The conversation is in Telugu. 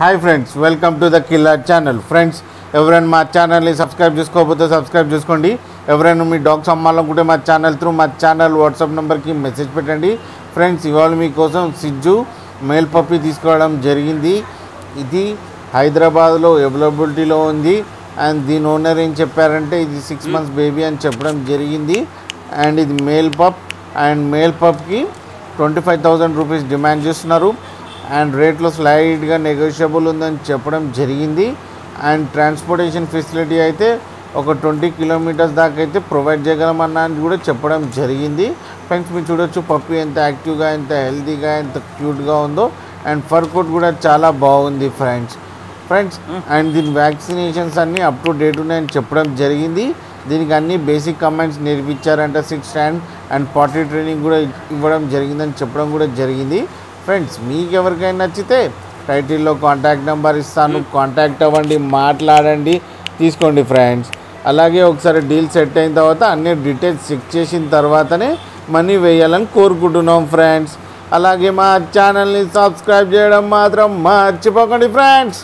Hi friends, welcome to the killer channel. Friends, ఎవరైనా మా ఛానల్ని సబ్స్క్రైబ్ చేసుకోకపోతే సబ్స్క్రైబ్ చేసుకోండి. ఎవరైనా మీ డాగ్స్ అమ్మాలనుకుంటే మా ఛానల్ వాట్సాప్ నెంబర్కి మెసేజ్ పెట్టండి. ఫ్రెండ్స్, ఇవాళ మీకోసం సిజ్జు మేల్ పప్పీ తీసుకోవడం జరిగింది. ఇది హైదరాబాద్లో అవైలబిలిటీలో ఉంది. అండ్ దీని ఓనర్ ఏం చెప్పారంటే ఇది 6 months బేబీ అని చెప్పడం జరిగింది. అండ్ ఇది మేల్ పప్. అండ్ మేల్ పప్కి 25,000 రూపీస్ డిమాండ్ చేస్తున్నారు. అండ్ రేట్లో స్లైడ్గా నెగోషియబుల్ ఉందని చెప్పడం జరిగింది. అండ్ ట్రాన్స్పోర్టేషన్ ఫెసిలిటీ అయితే ఒక 20 kilometers దాకా అయితే ప్రొవైడ్ చేయగలమని కూడా చెప్పడం జరిగింది. ఫ్రెండ్స్, మీరు చూడొచ్చు పప్పీ ఎంత యాక్టివ్గా, ఎంత హెల్తీగా, ఎంత క్యూట్గా ఉందో. అండ్ ఫర్ కోట్ కూడా చాలా బాగుంది ఫ్రెండ్స్. అండ్ దీని వ్యాక్సినేషన్స్ అన్నీ అప్ టు డేట్ ఉన్నాయని చెప్పడం జరిగింది. దీనికి అన్ని బేసిక్ కమాండ్స్ నేర్పించారంట. 6 stand అండ్ పార్టీ ట్రైనింగ్ కూడా ఇవ్వడం జరిగిందని చెప్పడం కూడా జరిగింది. ఫ్రెండ్స్, మీకు ఎవరికైనా నచ్చితే టైటిల్లో కాంటాక్ట్ నెంబర్ ఇస్తాను, కాంటాక్ట్ అవ్వండి, మాట్లాడండి, తీసుకోండి ఫ్రెండ్స్. అలాగే ఒకసారి డీల్ సెట్ అయిన తర్వాత అన్ని డీటెయిల్స్ చెక్ చేసిన తర్వాతనే మనీ వేయాలని కోరుకుంటున్నాం ఫ్రెండ్స్. అలాగే మా ఛానల్ని సబ్స్క్రైబ్ చేయడం మాత్రం మర్చిపోకండి ఫ్రెండ్స్.